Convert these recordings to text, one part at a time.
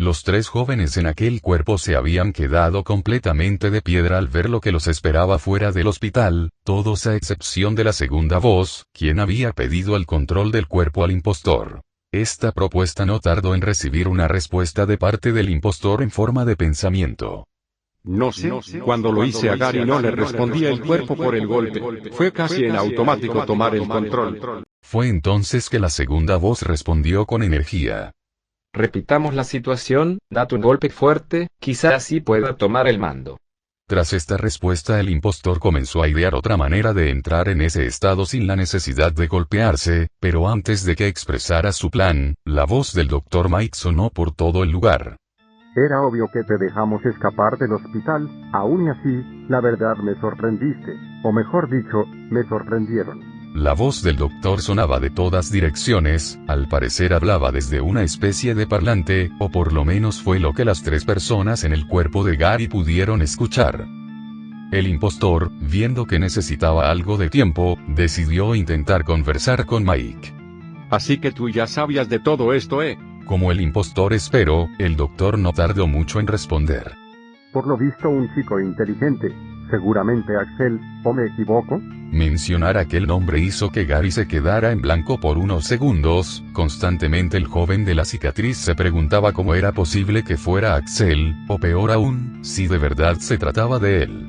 Los tres jóvenes en aquel cuerpo se habían quedado completamente de piedra al ver lo que los esperaba fuera del hospital, todos a excepción de la segunda voz, quien había pedido el control del cuerpo al impostor. Esta propuesta no tardó en recibir una respuesta de parte del impostor en forma de pensamiento. No sé, cuando lo hice a Gary no le respondía el cuerpo por el golpe, fue casi en automático tomar el control. Fue entonces que la segunda voz respondió con energía. Repitamos la situación, date un golpe fuerte, quizá así pueda tomar el mando. Tras esta respuesta el impostor comenzó a idear otra manera de entrar en ese estado sin la necesidad de golpearse, pero antes de que expresara su plan, la voz del Dr. Mike sonó por todo el lugar. Era obvio que te dejamos escapar del hospital, aún y así, la verdad me sorprendiste, o mejor dicho, me sorprendieron. La voz del doctor sonaba de todas direcciones, al parecer hablaba desde una especie de parlante, o por lo menos fue lo que las tres personas en el cuerpo de Gary pudieron escuchar. El impostor, viendo que necesitaba algo de tiempo, decidió intentar conversar con Mike. Así que tú ya sabías de todo esto, ¿eh? Como el impostor esperó, el doctor no tardó mucho en responder. Por lo visto un chico inteligente, seguramente Axel, ¿o me equivoco? Mencionar aquel nombre hizo que Gary se quedara en blanco por unos segundos, constantemente el joven de la cicatriz se preguntaba cómo era posible que fuera Axel, o peor aún, si de verdad se trataba de él.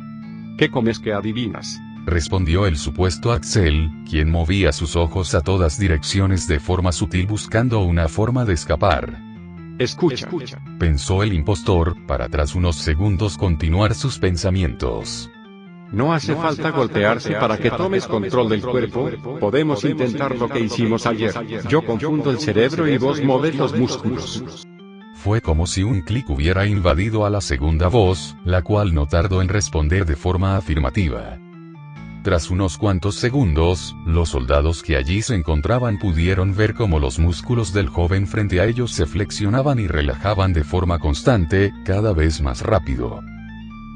¿Qué comes que adivinas? Respondió el supuesto Axel, quien movía sus ojos a todas direcciones de forma sutil buscando una forma de escapar. Escucha, pensó el impostor, para tras unos segundos continuar sus pensamientos. No hace falta golpearse para que tomes control del cuerpo, podemos intentar lo que hicimos ayer. Yo confundo el cerebro y vos movés los músculos. Fue como si un clic hubiera invadido a la segunda voz, la cual no tardó en responder de forma afirmativa. Tras unos cuantos segundos, los soldados que allí se encontraban pudieron ver cómo los músculos del joven frente a ellos se flexionaban y relajaban de forma constante, cada vez más rápido.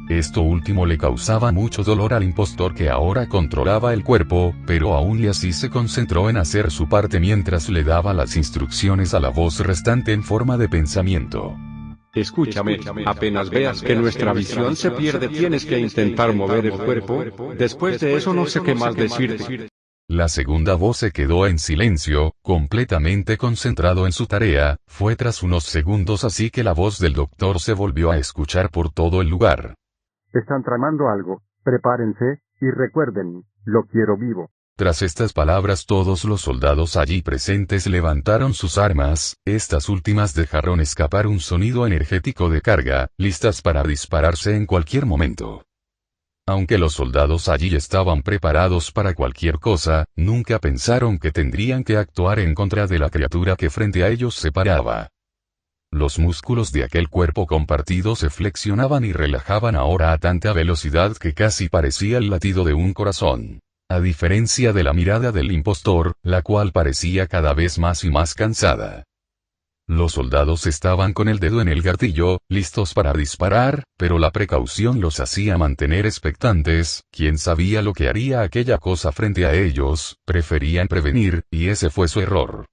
Esto último le causaba mucho dolor al impostor que ahora controlaba el cuerpo, pero aún y así se concentró en hacer su parte mientras le daba las instrucciones a la voz restante en forma de pensamiento. Escúchame, apenas veas que nuestra visión se pierde tienes que intentar mover el cuerpo, después de eso no sé qué más decirte. La segunda voz se quedó en silencio, completamente concentrado en su tarea, fue tras unos segundos así que la voz del doctor se volvió a escuchar por todo el lugar. Están tramando algo, prepárense, y recuerden, lo quiero vivo. Tras estas palabras todos los soldados allí presentes levantaron sus armas, estas últimas dejaron escapar un sonido energético de carga, listas para dispararse en cualquier momento. Aunque los soldados allí estaban preparados para cualquier cosa, nunca pensaron que tendrían que actuar en contra de la criatura que frente a ellos se paraba. Los músculos de aquel cuerpo compartido se flexionaban y relajaban ahora a tanta velocidad que casi parecía el latido de un corazón. A diferencia de la mirada del impostor, la cual parecía cada vez más y más cansada. Los soldados estaban con el dedo en el gatillo, listos para disparar, pero la precaución los hacía mantener expectantes, quién sabía lo que haría aquella cosa frente a ellos, preferían prevenir, y ese fue su error.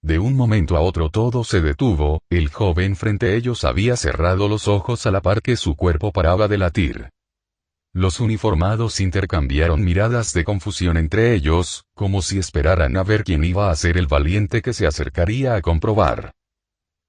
De un momento a otro todo se detuvo, el joven frente a ellos había cerrado los ojos a la par que su cuerpo paraba de latir. Los uniformados intercambiaron miradas de confusión entre ellos, como si esperaran a ver quién iba a ser el valiente que se acercaría a comprobar.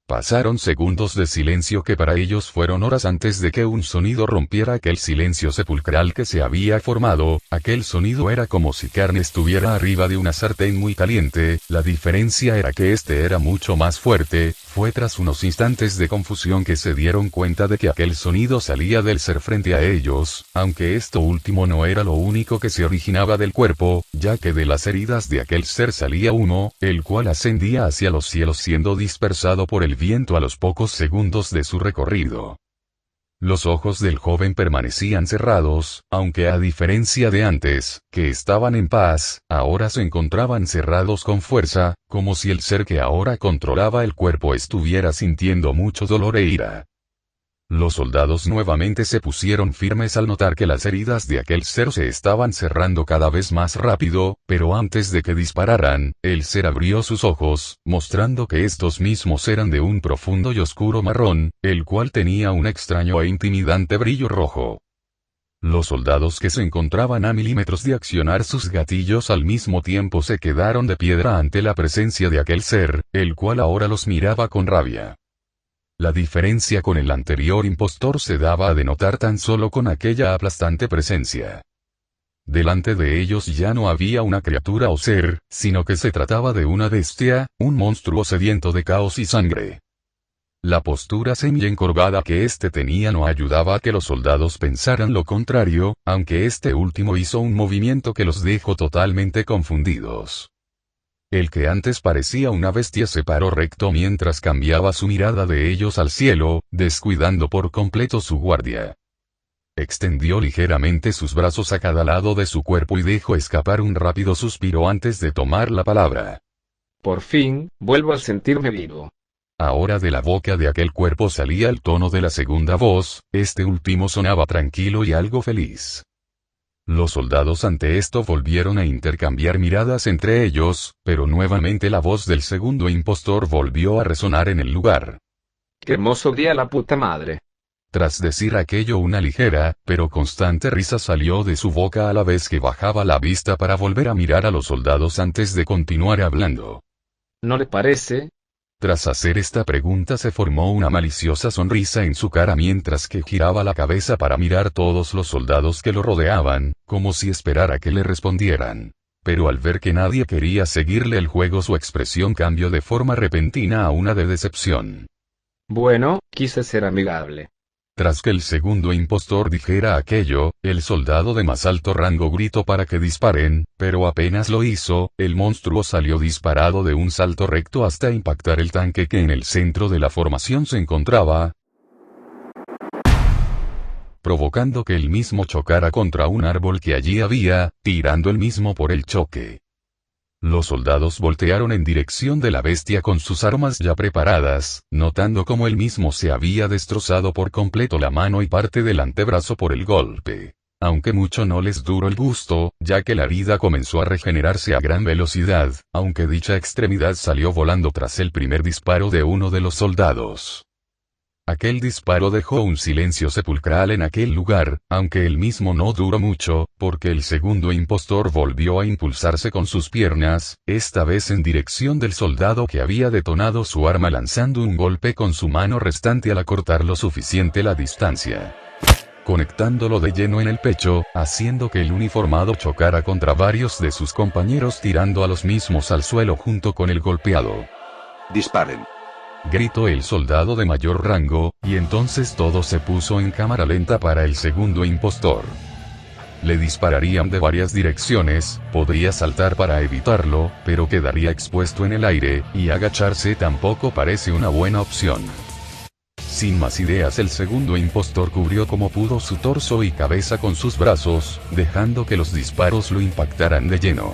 Pasaron segundos de silencio que para ellos fueron horas antes de que un sonido rompiera aquel silencio sepulcral que se había formado. Aquel sonido era como si carne estuviera arriba de una sartén muy caliente, la diferencia era que este era mucho más fuerte. Fue tras unos instantes de confusión que se dieron cuenta de que aquel sonido salía del ser frente a ellos, aunque esto último no era lo único que se originaba del cuerpo, ya que de las heridas de aquel ser salía humo, el cual ascendía hacia los cielos siendo dispersado por el viento a los pocos segundos de su recorrido. Los ojos del joven permanecían cerrados, aunque a diferencia de antes, que estaban en paz, ahora se encontraban cerrados con fuerza, como si el ser que ahora controlaba el cuerpo estuviera sintiendo mucho dolor e ira. Los soldados nuevamente se pusieron firmes al notar que las heridas de aquel ser se estaban cerrando cada vez más rápido, pero antes de que dispararan, el ser abrió sus ojos, mostrando que estos mismos eran de un profundo y oscuro marrón, el cual tenía un extraño e intimidante brillo rojo. Los soldados que se encontraban a milímetros de accionar sus gatillos al mismo tiempo se quedaron de piedra ante la presencia de aquel ser, el cual ahora los miraba con rabia. La diferencia con el anterior impostor se daba a denotar tan solo con aquella aplastante presencia. Delante de ellos ya no había una criatura o ser, sino que se trataba de una bestia, un monstruo sediento de caos y sangre. La postura semi-encorvada que éste tenía no ayudaba a que los soldados pensaran lo contrario, aunque este último hizo un movimiento que los dejó totalmente confundidos. El que antes parecía una bestia se paró recto mientras cambiaba su mirada de ellos al cielo, descuidando por completo su guardia. Extendió ligeramente sus brazos a cada lado de su cuerpo y dejó escapar un rápido suspiro antes de tomar la palabra. Por fin, vuelvo a sentirme vivo. Ahora de la boca de aquel cuerpo salía el tono de la segunda voz, este último sonaba tranquilo y algo feliz. Los soldados ante esto volvieron a intercambiar miradas entre ellos, pero nuevamente la voz del segundo impostor volvió a resonar en el lugar. ¡Qué hermoso día la puta madre! Tras decir aquello una ligera, pero constante risa salió de su boca a la vez que bajaba la vista para volver a mirar a los soldados antes de continuar hablando. ¿No le parece? Tras hacer esta pregunta se formó una maliciosa sonrisa en su cara mientras que giraba la cabeza para mirar todos los soldados que lo rodeaban, como si esperara que le respondieran. Pero al ver que nadie quería seguirle el juego su expresión cambió de forma repentina a una de decepción. Bueno, quise ser amigable. Tras que el segundo impostor dijera aquello, el soldado de más alto rango gritó para que disparen, pero apenas lo hizo, el monstruo salió disparado de un salto recto hasta impactar el tanque que en el centro de la formación se encontraba, provocando que el mismo chocara contra un árbol que allí había, tirando el mismo por el choque. Los soldados voltearon en dirección de la bestia con sus armas ya preparadas, notando cómo él mismo se había destrozado por completo la mano y parte del antebrazo por el golpe. Aunque mucho no les duró el gusto, ya que la herida comenzó a regenerarse a gran velocidad, aunque dicha extremidad salió volando tras el primer disparo de uno de los soldados. Aquel disparo dejó un silencio sepulcral en aquel lugar, aunque el mismo no duró mucho, porque el segundo impostor volvió a impulsarse con sus piernas, esta vez en dirección del soldado que había detonado su arma lanzando un golpe con su mano restante al acortar lo suficiente la distancia, conectándolo de lleno en el pecho, haciendo que el uniformado chocara contra varios de sus compañeros tirando a los mismos al suelo junto con el golpeado. Disparen. Gritó el soldado de mayor rango, y entonces todo se puso en cámara lenta para el segundo impostor. Le dispararían de varias direcciones, podría saltar para evitarlo, pero quedaría expuesto en el aire, y agacharse tampoco parece una buena opción. Sin más ideas el segundo impostor cubrió como pudo su torso y cabeza con sus brazos, dejando que los disparos lo impactaran de lleno.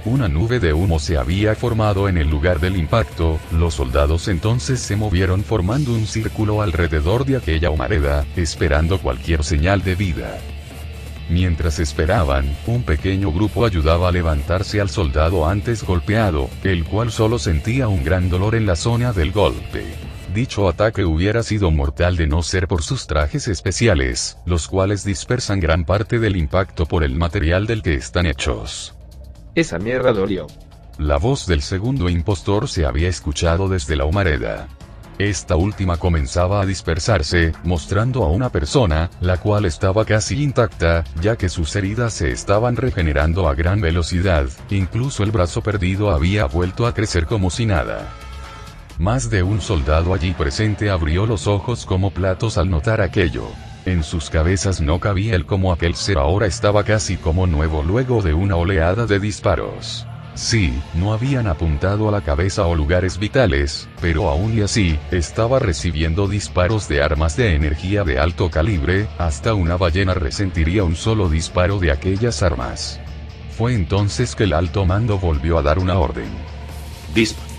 Una nube de humo se había formado en el lugar del impacto, los soldados entonces se movieron formando un círculo alrededor de aquella humareda, esperando cualquier señal de vida. Mientras esperaban, un pequeño grupo ayudaba a levantarse al soldado antes golpeado, el cual solo sentía un gran dolor en la zona del golpe. Dicho ataque hubiera sido mortal de no ser por sus trajes especiales, los cuales dispersan gran parte del impacto por el material del que están hechos. Esa mierda dolió. La voz del segundo impostor se había escuchado desde la humareda. Esta última comenzaba a dispersarse, mostrando a una persona, la cual estaba casi intacta, ya que sus heridas se estaban regenerando a gran velocidad, incluso el brazo perdido había vuelto a crecer como si nada. Más de un soldado allí presente abrió los ojos como platos al notar aquello. En sus cabezas no cabía el cómo aquel ser ahora estaba casi como nuevo luego de una oleada de disparos. Sí, no habían apuntado a la cabeza o lugares vitales, pero aún y así, estaba recibiendo disparos de armas de energía de alto calibre, hasta una ballena resentiría un solo disparo de aquellas armas. Fue entonces que el alto mando volvió a dar una orden.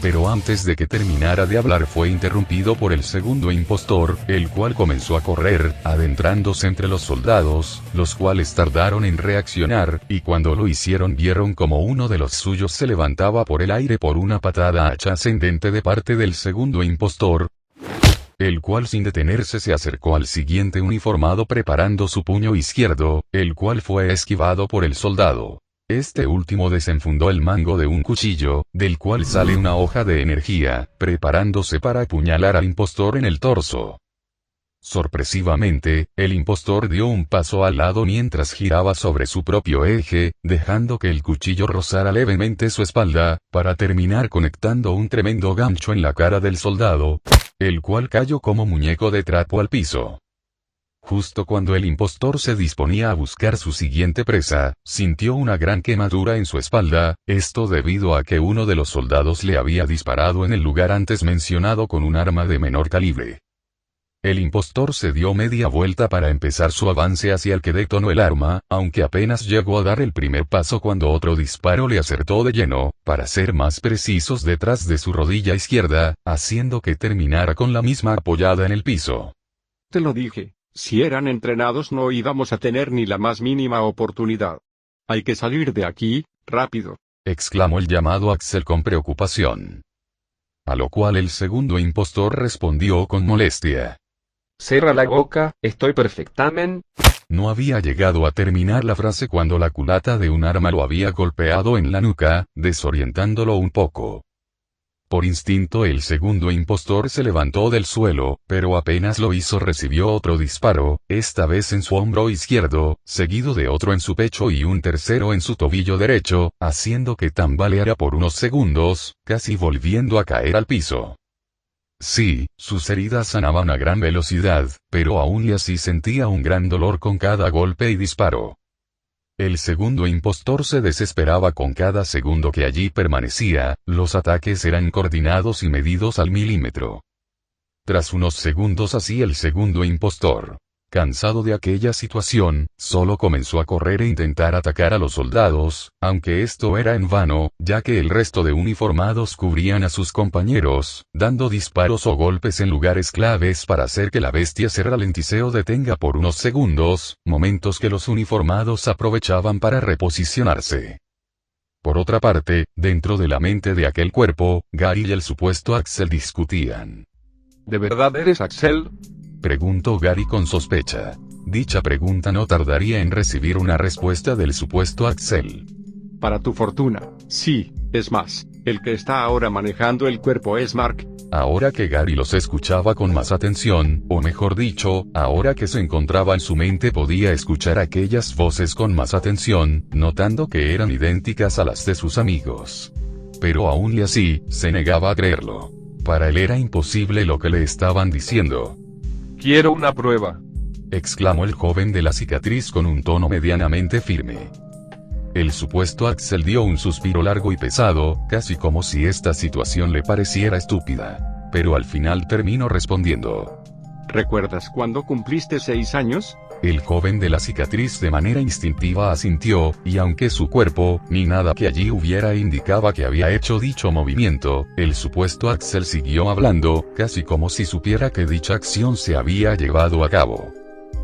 Pero antes de que terminara de hablar fue interrumpido por el segundo impostor, el cual comenzó a correr, adentrándose entre los soldados, los cuales tardaron en reaccionar, y cuando lo hicieron vieron como uno de los suyos se levantaba por el aire por una patada ascendente de parte del segundo impostor, el cual sin detenerse se acercó al siguiente uniformado preparando su puño izquierdo, el cual fue esquivado por el soldado. Este último desenfundó el mango de un cuchillo, del cual sale una hoja de energía, preparándose para apuñalar al impostor en el torso. Sorpresivamente, el impostor dio un paso al lado mientras giraba sobre su propio eje, dejando que el cuchillo rozara levemente su espalda, para terminar conectando un tremendo gancho en la cara del soldado, el cual cayó como muñeco de trapo al piso. Justo cuando el impostor se disponía a buscar su siguiente presa, sintió una gran quemadura en su espalda, esto debido a que uno de los soldados le había disparado en el lugar antes mencionado con un arma de menor calibre. El impostor se dio media vuelta para empezar su avance hacia el que detonó el arma, aunque apenas llegó a dar el primer paso cuando otro disparo le acertó de lleno, para ser más precisos detrás de su rodilla izquierda, haciendo que terminara con la misma apoyada en el piso. Te lo dije. Si eran entrenados no íbamos a tener ni la más mínima oportunidad. Hay que salir de aquí, rápido, exclamó el llamado Axel con preocupación. A lo cual el segundo impostor respondió con molestia. Cierra la boca, estoy perfectamente. No había llegado a terminar la frase cuando la culata de un arma lo había golpeado en la nuca, desorientándolo un poco. Por instinto el segundo impostor se levantó del suelo, pero apenas lo hizo recibió otro disparo, esta vez en su hombro izquierdo, seguido de otro en su pecho y un tercero en su tobillo derecho, haciendo que tambaleara por unos segundos, casi volviendo a caer al piso. Sí, sus heridas sanaban a gran velocidad, pero aún y así sentía un gran dolor con cada golpe y disparo. El segundo impostor se desesperaba con cada segundo que allí permanecía, los ataques eran coordinados y medidos al milímetro. Tras unos segundos así el segundo impostor, cansado de aquella situación, solo comenzó a correr e intentar atacar a los soldados, aunque esto era en vano, ya que el resto de uniformados cubrían a sus compañeros, dando disparos o golpes en lugares claves para hacer que la bestia se ralentice o detenga por unos segundos, momentos que los uniformados aprovechaban para reposicionarse. Por otra parte, dentro de la mente de aquel cuerpo, Gary y el supuesto Axel discutían. ¿De verdad eres Axel? Preguntó Gary con sospecha. Dicha pregunta no tardaría en recibir una respuesta del supuesto Axel. Para tu fortuna, sí, es más, el que está ahora manejando el cuerpo es Mark. Ahora que Gary los escuchaba con más atención, o mejor dicho, ahora que se encontraba en su mente podía escuchar aquellas voces con más atención, notando que eran idénticas a las de sus amigos. Pero aún y así, se negaba a creerlo. Para él era imposible lo que le estaban diciendo. Quiero una prueba, exclamó el joven de la cicatriz con un tono medianamente firme. El supuesto Axel dio un suspiro largo y pesado, casi como si esta situación le pareciera estúpida. Pero al final terminó respondiendo. ¿Recuerdas cuando cumpliste 6 años? El joven de la cicatriz de manera instintiva asintió, y aunque su cuerpo, ni nada que allí hubiera indicaba que había hecho dicho movimiento, el supuesto Axel siguió hablando, casi como si supiera que dicha acción se había llevado a cabo.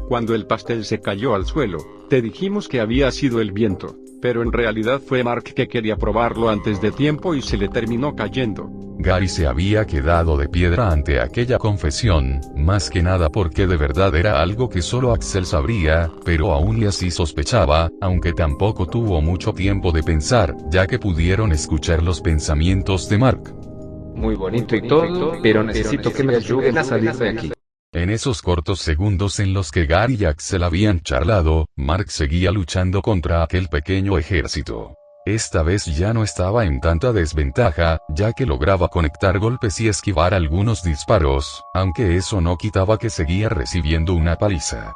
Cuando el pastel se cayó al suelo, te dijimos que había sido el viento, pero en realidad fue Mark que quería probarlo antes de tiempo y se le terminó cayendo. Gary se había quedado de piedra ante aquella confesión, más que nada porque de verdad era algo que solo Axel sabría, pero aún y así sospechaba, aunque tampoco tuvo mucho tiempo de pensar, ya que pudieron escuchar los pensamientos de Mark. Muy bonito y todo, pero necesito que me ayuden a salir de aquí. En esos cortos segundos en los que Gary y Axel habían charlado, Mark seguía luchando contra aquel pequeño ejército. Esta vez ya no estaba en tanta desventaja, ya que lograba conectar golpes y esquivar algunos disparos, aunque eso no quitaba que seguía recibiendo una paliza.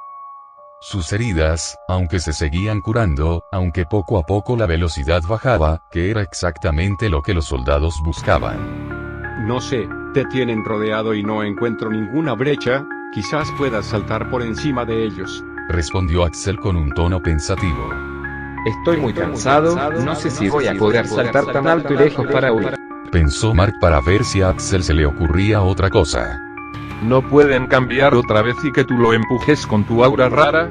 Sus heridas, aunque se seguían curando, aunque poco a poco la velocidad bajaba, que era exactamente lo que los soldados buscaban. No sé, te tienen rodeado y no encuentro ninguna brecha, quizás puedas saltar por encima de ellos, respondió Axel con un tono pensativo. Estoy muy cansado, no sé si voy a poder saltar tan alto y lejos para huir. pensó Mark para ver si a Axel se le ocurría otra cosa. ¿No pueden cambiar otra vez y que tú lo empujes con tu aura rara?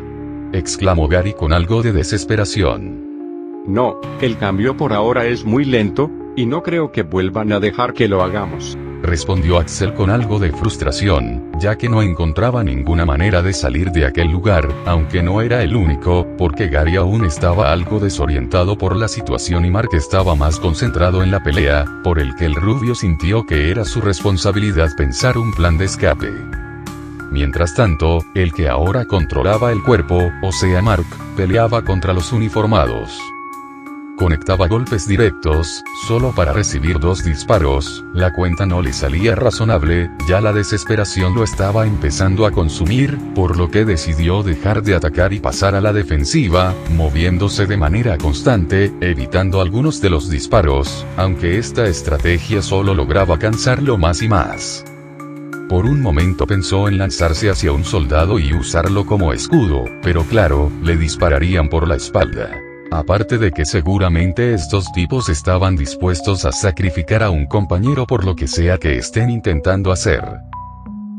Exclamó Gary con algo de desesperación. No, el cambio por ahora es muy lento, y no creo que vuelvan a dejar que lo hagamos. Respondió Axel con algo de frustración, ya que no encontraba ninguna manera de salir de aquel lugar, aunque no era el único, porque Gary aún estaba algo desorientado por la situación y Mark estaba más concentrado en la pelea, por el que el rubio sintió que era su responsabilidad pensar un plan de escape. Mientras tanto, el que ahora controlaba el cuerpo, o sea Mark, peleaba contra los uniformados. Conectaba golpes directos, solo para recibir 2 disparos, la cuenta no le salía razonable, ya la desesperación lo estaba empezando a consumir, por lo que decidió dejar de atacar y pasar a la defensiva, moviéndose de manera constante, evitando algunos de los disparos, aunque esta estrategia solo lograba cansarlo más y más. Por un momento pensó en lanzarse hacia un soldado y usarlo como escudo, pero claro, le dispararían por la espalda. Aparte de que seguramente estos tipos estaban dispuestos a sacrificar a un compañero por lo que sea que estén intentando hacer.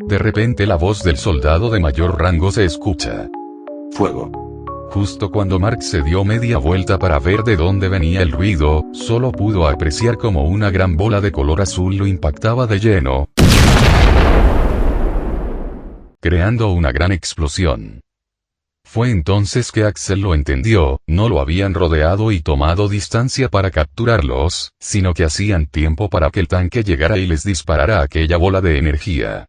De repente la voz del soldado de mayor rango se escucha. Fuego. Justo cuando Mark se dio media vuelta para ver de dónde venía el ruido, solo pudo apreciar como una gran bola de color azul lo impactaba de lleno, creando una gran explosión. Fue entonces que Axel lo entendió, no lo habían rodeado y tomado distancia para capturarlos, sino que hacían tiempo para que el tanque llegara y les disparara aquella bola de energía.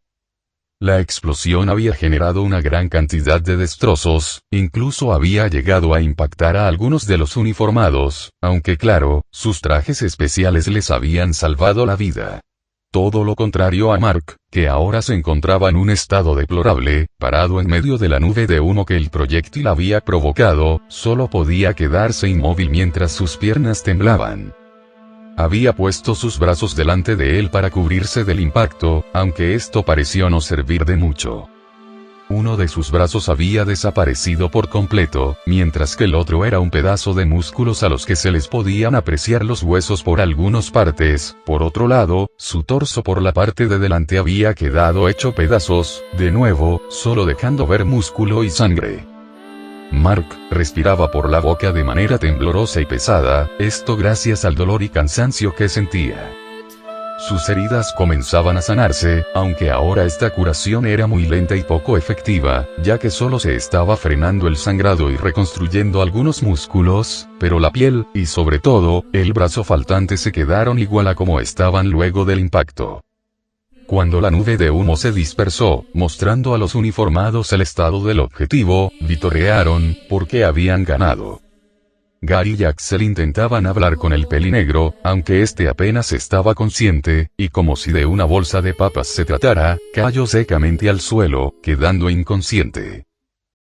La explosión había generado una gran cantidad de destrozos, incluso había llegado a impactar a algunos de los uniformados, aunque claro, sus trajes especiales les habían salvado la vida. Todo lo contrario a Mark, que ahora se encontraba en un estado deplorable, parado en medio de la nube de humo que el proyectil había provocado, solo podía quedarse inmóvil mientras sus piernas temblaban. Había puesto sus brazos delante de él para cubrirse del impacto, aunque esto pareció no servir de mucho. Uno de sus brazos había desaparecido por completo, mientras que el otro era un pedazo de músculos a los que se les podían apreciar los huesos por algunas partes. Por otro lado, su torso por la parte de delante había quedado hecho pedazos, de nuevo, solo dejando ver músculo y sangre. Mark respiraba por la boca de manera temblorosa y pesada, esto gracias al dolor y cansancio que sentía. Sus heridas comenzaban a sanarse, aunque ahora esta curación era muy lenta y poco efectiva, ya que solo se estaba frenando el sangrado y reconstruyendo algunos músculos, pero la piel, y sobre todo, el brazo faltante se quedaron igual a como estaban luego del impacto. Cuando la nube de humo se dispersó, mostrando a los uniformados el estado del objetivo, vitorearon, porque habían ganado. Gary y Axel intentaban hablar con el pelinegro, aunque este apenas estaba consciente, y como si de una bolsa de papas se tratara, cayó secamente al suelo, quedando inconsciente.